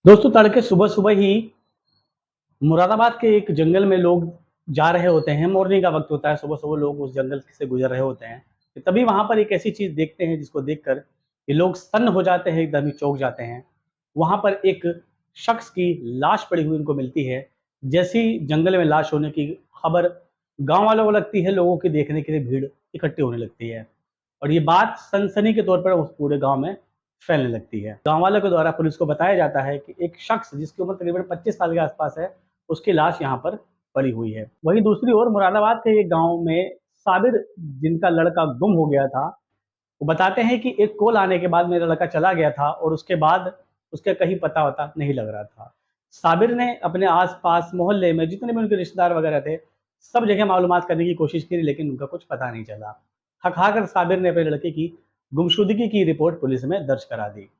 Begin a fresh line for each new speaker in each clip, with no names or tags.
दोस्तों तड़के सुबह सुबह ही मुरादाबाद के एक जंगल में लोग जा रहे होते हैं। मॉर्निंग का वक्त होता है, सुबह सुबह लोग उस जंगल से गुजर रहे होते हैं। तभी वहां पर एक ऐसी चीज देखते हैं जिसको देखकर ये लोग सन्न हो जाते हैं, एकदम ही चौंक जाते हैं। वहां पर एक शख्स की लाश पड़ी हुई उनको मिलती है। जैसी जंगल में लाश होने की खबर गांव वालों को लगती है, लोगों की देखने के लिए भीड़ इकट्ठी होने लगती है और ये बात सनसनी के तौर पर उस पूरे गांव में फैलने लगती है। गांव वालों के द्वारा पुलिस को बताया जाता है कि एक शख्स जिसकी उम्र तकरीबन 25 साल के आसपास है, उसकी लाश यहाँ पर पड़ी हुई है। वहीं दूसरी ओर मुरादाबाद के एक गांव में साबिर, जिनका लड़का गुम हो गया था, वो बताते हैं कि एक कॉल आने के बाद मेरा लड़का चला गया था और उसके बाद उसका कहीं पता वता नहीं लग रहा था। साबिर ने अपने आस-पास मोहल्ले में जितने भी उनके रिश्तेदार वगैरह थे, सब जगह मालूमात करने की कोशिश की, लेकिन उनका कुछ पता नहीं चला। थक-हार साबिर ने अपने लड़के की गुमशुदगी की रिपोर्ट पुलिस में दर्ज करा दी।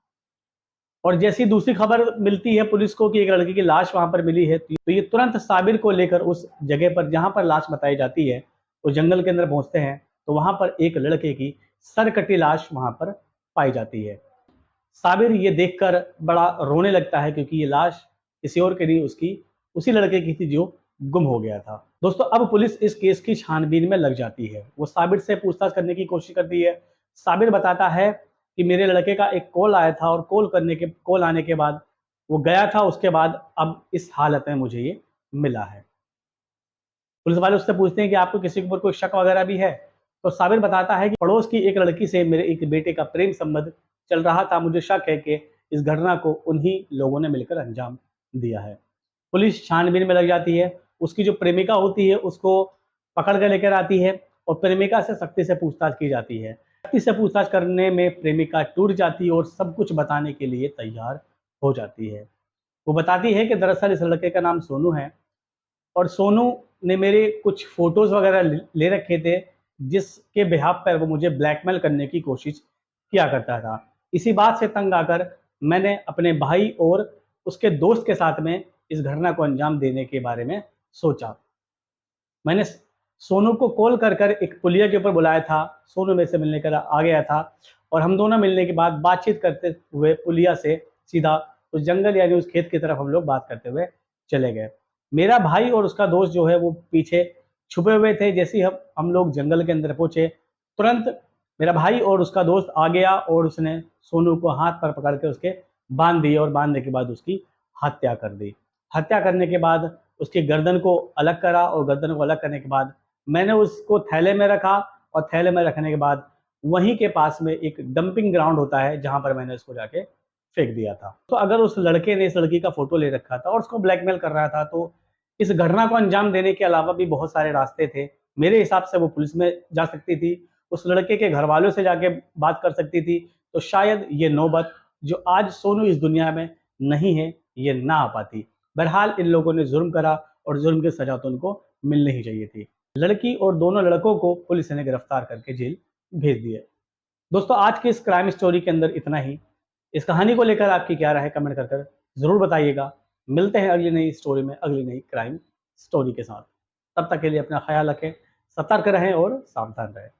और जैसी दूसरी खबर मिलती है पुलिस को कि एक लड़के की लाश वहां पर मिली है, तो ये तुरंत साबिर को लेकर उस जगह पर जहां पर लाश बताई जाती है, वो जंगल के अंदर पहुंचते हैं। तो वहां पर एक लड़के की सरकटी लाश वहां पर पाई जाती है। साबिर ये देखकर बड़ा रोने लगता है, क्योंकि ये लाश किसी और की नहीं, उसकी उसी लड़के की थी जो गुम हो गया था। दोस्तों अब पुलिस इस केस की छानबीन में लग जाती है। वो साबिर से पूछताछ करने की कोशिश करती है। साबिर बताता है कि मेरे लड़के का एक कॉल आया था और कॉल आने के बाद वो गया था, उसके बाद अब इस हालत में मुझे ये मिला है। पुलिस वाले उससे पूछते हैं कि आपको किसी के ऊपर कोई शक वगैरह भी है? तो साबिर बताता है कि पड़ोस की एक लड़की से मेरे एक बेटे का प्रेम संबंध चल रहा था। मुझे शक है कि इस घटना को उन्हीं लोगों ने मिलकर अंजाम दिया है। पुलिस छानबीन में लग जाती है। उसकी जो प्रेमिका होती है उसको पकड़ कर लेकर आती है और प्रेमिका से सख्ती से पूछताछ की जाती है। सख्ती से पूछताछ करने में प्रेमिका टूट जाती है और सब कुछ बताने के लिए तैयार हो जाती है। वो बताती है कि दरअसल इस लड़के का नाम सोनू है और सोनू ने मेरे कुछ फ़ोटोज़ वग़ैरह ले रखे थे, जिसके बिहाफ़ पर वो मुझे ब्लैकमेल करने की कोशिश किया करता था। इसी बात से तंग आकर मैंने अपने भाई और उसके दोस्त के साथ में इस घटना को अंजाम देने के बारे में सोचा। मैंने सोनू को कॉल कर एक पुलिया के ऊपर बुलाया था। सोनू मेरे से मिलने के लिए आ गया था और हम दोनों मिलने के बाद बातचीत करते हुए पुलिया से सीधा उस जंगल यानी उस खेत की तरफ हम लोग बात करते हुए चले गए। मेरा भाई और उसका दोस्त जो है वो पीछे छुपे हुए थे। जैसे ही हम लोग जंगल के अंदर पहुंचे, तुरंत मेरा भाई और उसका दोस्त आ गया और उसने सोनू को हाथ पर पकड़ के उसके बांध दिए और बांधने के बाद उसकी हत्या कर दी। हत्या करने के बाद उसकी गर्दन को अलग करा और गर्दन को अलग करने के बाद मैंने उसको थैले में रखा और थैले में रखने के बाद वहीं के पास में एक डंपिंग ग्राउंड होता है, जहां पर मैंने उसको जाके फेंक दिया था। तो अगर उस लड़के ने इस लड़की का फोटो ले रखा था और उसको ब्लैकमेल कर रहा था, तो इस घटना को अंजाम देने के अलावा भी बहुत सारे रास्ते थे। मेरे हिसाब से वो पुलिस में जा सकती थी, उस लड़के के घर वालों से जाके बात कर सकती थी, तो शायद ये नौबत जो आज सोनू इस दुनिया में नहीं है, ये ना आ पाती। बहरहाल इन लोगों ने जुर्म करा और जुर्म की सजा तो उनको मिलनी ही चाहिए थी। लड़की और दोनों लड़कों को पुलिस ने गिरफ्तार करके जेल भेज दिया। दोस्तों आज की इस क्राइम स्टोरी के अंदर इतना ही। इस कहानी को लेकर आपकी क्या राय है, कमेंट कर ज़रूर बताइएगा। मिलते हैं अगली नई स्टोरी में, अगली नई क्राइम स्टोरी के साथ। तब तक के लिए अपना ख्याल रखें, सतर्क रहें और सावधान रहें।